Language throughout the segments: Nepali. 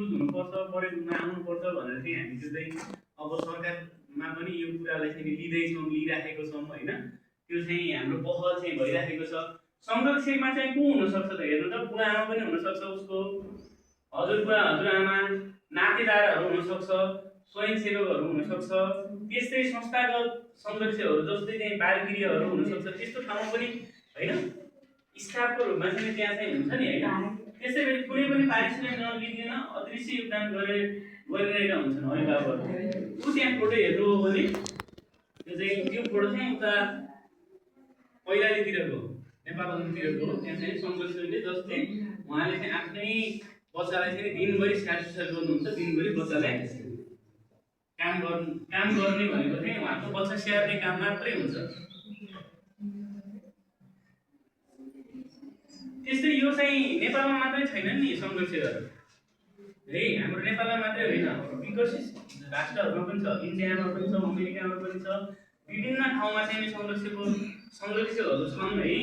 हुनुपर्छ, प्रयोगमा आउनुपर्छ भनेर चाहिँ हामी चाहिँ अब सरकारमा पनि यो कुरालाई चाहिँ लिँदैछौँ, लिइराखेको छौँ होइन। त्यो चाहिँ हाम्रो पहल चाहिँ भइराखेको छ। संरक्षकमा चाहिँ को हुनसक्छ त हेर्नु त, बुवाआमा पनि हुनसक्छ, उसको हजुरबुवा हजुरआमा, नातेदारहरू हुनसक्छ, स्वयंसेवकहरू हुनसक्छ, त्यस्तै संस्थागत संरक्षकहरू जस्तै चाहिँ बालगृहहरू हुनसक्छ। त्यस्तो ठाउँमा पनि होइन स्टाफको रूपमा चाहिँ त्यहाँ चाहिँ हुन्छ नि होइन। त्यसै गरी कुनै पनि पारिश्रमिक नलिकन अदृश्य योगदान गरिरहेका हुन्छन् अभिभावकहरू। ऊ त्यहाँ फोटो हेर्नु हो भने त्यो फोटो चाहिँ उता पहिलातिरको नेपाल अन्तिरको हो। त्यहाँ चाहिँ संरक्षकले जस्तै उहाँले चाहिँ आफ्नै बच्चालाई चाहिँ दिनभरि स्याहार गर्नुहुन्छ, दिनभरि बच्चालाई काम गर्ने भनेको चाहिँ उहाँको बच्चा स्याहार्ने काम मात्रै हुन्छ। त्यस्तै यो चाहिँ नेपालमा मात्रै छैन नि संरक्षकहरू है, हाम्रो नेपालमा मात्रै होइन, विकसित राष्ट्रहरूमा पनि छ, इन्डियामा पनि छ, अमेरिकामा पनि छ, विभिन्न ठाउँमा चाहिँ संरक्षकहरू छन् है।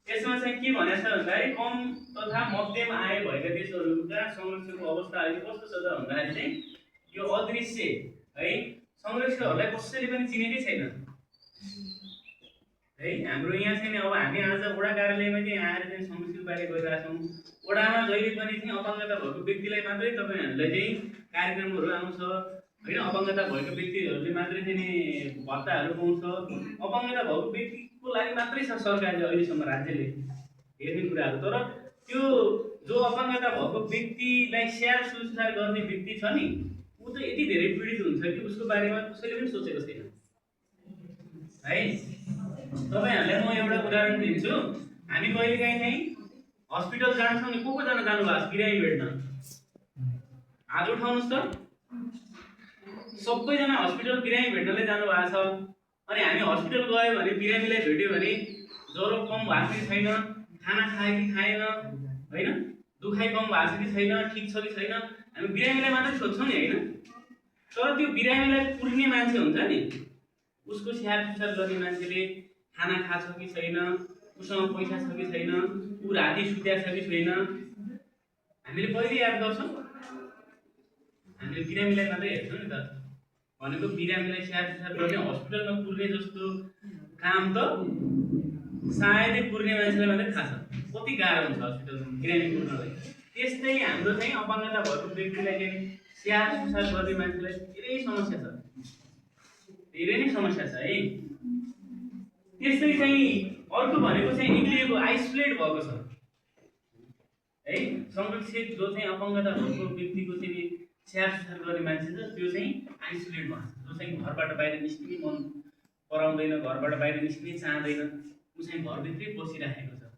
यसमा चाहिँ के भनेको छ भन्दाखेरि कम तथा मध्यम आय भएका देशहरूका संरक्षकको अवस्था अहिले कस्तो छ त भन्दाखेरि चाहिँ यो अदृश्य है, संरक्षकहरूलाई कसैले पनि चिनेकै छैन है। हाम्रो यहाँ चाहिँ अब हामी आज वडा कार्यालयमा चाहिँ आएर चाहिँ संरक्षक बारे गरिरहेका छौँ। वडामा जहिले पनि चाहिँ अपाङ्गता भएको व्यक्तिलाई मात्रै तपाईँहरूलाई चाहिँ कार्यक्रमहरू आउँछ होइन, अपाङ्गता भएको व्यक्तिहरूले मात्रै चाहिँ भत्ताहरू पाउँछ। अपाङ्गता भएको व्यक्तिको लागि मात्रै छ सरकारले अहिलेसम्म राज्यले हेर्ने कुराहरू। तर त्यो जो अपाङ्गता भएको व्यक्तिलाई स्याहार सुसार गर्ने व्यक्ति छ नि, ऊ त यति धेरै पीडित हुन्छ कि उसको बारेमा कसैले पनि सोचेको छैन है। तपाईँहरूलाई म एउटा उदाहरण दिन्छु। हामी कहिलेकाहीँ चाहिँ हस्पिटल जान्छौँ नि, को जान जानुभएको छ बिरामी भेट्न? हात उठाउनुहोस् त। सबैजना हस्पिटल बिरामी भेट्नलाई जानुभएको छ। अनि हामी हस्पिटल गयो भने बिरामीलाई भेट्यो भने ज्वरो कम भएको कि छैन, खाना खायो कि खाएन होइन, दुखाइ कम भएको छ कि छैन, ठिक छ कि छैन, हामी बिरामीलाई मात्रै सोध्छौँ नि होइन। तर त्यो बिरामीलाई पुर्ने मान्छे हुन्छ नि, उसको स्याहार सुसार गर्ने मान्छेले खाना खाछ कि छैन, उसँग पैसा छ कि छैन, ऊ राति सुत्या छ कि छैन, हामीले कहिले याद गर्छौँ? हामीले बिरामीलाई मात्रै हेर्छौँ नि त। भनेको बिरामीलाई स्याहार सुसार गर्ने हस्पिटलमा पुर्ने जस्तो काम त सायदै पुर्ने मान्छेलाई मात्रै थाहा छ कति गाह्रो हुन्छ हस्पिटलमा बिरामी पुर्नलाई। त्यस्तै हाम्रो चाहिँ अपाङ्गता भएको व्यक्तिलाई चाहिँ स्याहार सुसार गर्ने मान्छेलाई धेरै समस्या छ, धेरै नै समस्या छ है। त्यस्तै चाहिँ अर्को भनेको चाहिँ एक्लिएको आइसोलेट भएको छ है। संरक्षक जो चाहिँ अपाङ्गता भएको व्यक्तिको चाहिँ स्याहार सुसार गर्ने मान्छे छ, त्यो चाहिँ आइसोलेट भएको छ, जो चाहिँ घरबाट बाहिर निस्किने मन पराउँदैन, घरबाट बाहिर निस्किने चाहँदैन, ऊ चाहिँ घरभित्रै बसिराखेको छ।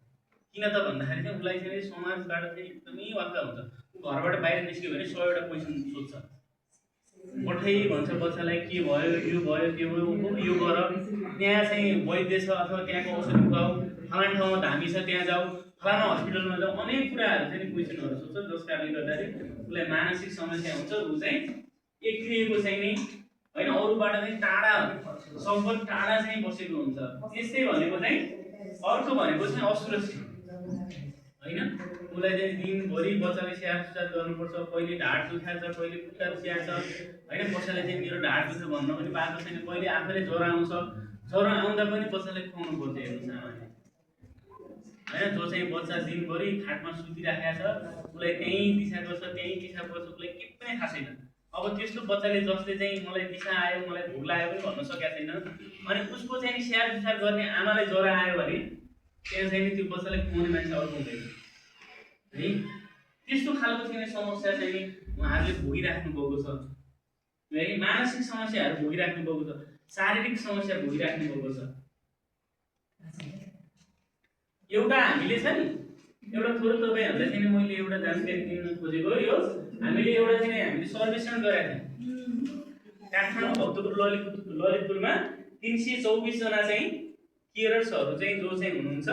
किन त भन्दाखेरि चाहिँ उसलाई चाहिँ समाजबाट चाहिँ एकदमै वाक्क हुन्छ। ऊ घरबाट बाहिर निस्क्यो भने 100वटा क्वेसन सोध्छ, पठाइ भन्छ बच्चालाई, के भयो, यो भयो, त्यो भयो, यो गर, त्यहाँ चाहिँ वैद्य छ अथवा त्यहाँको औषधि खुवाऊ, फलाना ठाउँमा धामी छ त्यहाँ जाऊ, फलाना हस्पिटलमा जाऊ, अनेक कुराहरू चाहिँ क्वेसनहरू सोध्छ, जस कारणले गर्दाखेरि उसलाई मानसिक समस्या हुन्छ। ऊ चाहिँ एक्लिएको चाहिँ नि होइन, अरूबाट चाहिँ टाढा, सबभन्दा टाढा चाहिँ बसेको हुन्छ। त्यस्तै भनेको चाहिँ अर्को भनेको चाहिँ असुरक्षित होइन। उसलाई चाहिँ दिनभरि बच्चाले स्याहार सुसार गर्नुपर्छ, कहिले ढाड दुखाएको छ, कहिले खुट्टा दुखाएको छ होइन, कसैले चाहिँ मेरो ढाड दुख्छ भन्न पनि पाएको छैन, कहिले आफैले ज्वरो आउँछ, ज्वरो आउँदा पनि बच्चालाई खुवाउनु पर्छ हेर्नुहोस् आमाले होइन। जो चाहिँ बच्चा दिनभरि खाटमा सुतिराखेको छ, उसलाई त्यहीँ दिशा गर्छ, त्यहीँ दिशा गर्छ, उसलाई के पनि थाहा छैन। अब त्यस्तो बच्चाले जसले चाहिँ मलाई दिशा आयो, मलाई भोक लाग्यो पनि भन्न सकेको छैन, अनि उसको चाहिँ स्याहार सुसार गर्ने आमालाई ज्वरो आयो भने त्यहाँ चाहिँ त्यो बच्चालाई खुवाउने मान्छे अर्को हुँदैन है। त्यस्तो खालको चाहिँ समस्या चाहिँ उहाँहरूले भोगिराख्नु भएको छ है। मानसिक समस्याहरू भोगिराख्नु भएको छ, शारीरिक समस्या भोगिराख्नु भएको छ। एउटा हामीले छ नि, एउटा थोरै तपाईँहरूलाई चाहिँ मैले एउटा जानकारी दिन खोजेको यो, हामीले एउटा चाहिँ हामीले सर्वेक्षण गरेका थियौँ काठमाडौँ, भक्तपुर, ललितपुरमा 324 जना चाहिँ केयरर्सहरू चाहिँ जो चाहिँ हुनुहुन्छ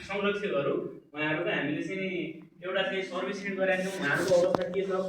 संरक्षकहरू, उहाँहरूको हामीले चाहिँ एउटा चाहिँ सर्वेक्षण गरेका थियौँ। उहाँहरूको अवस्था के छ।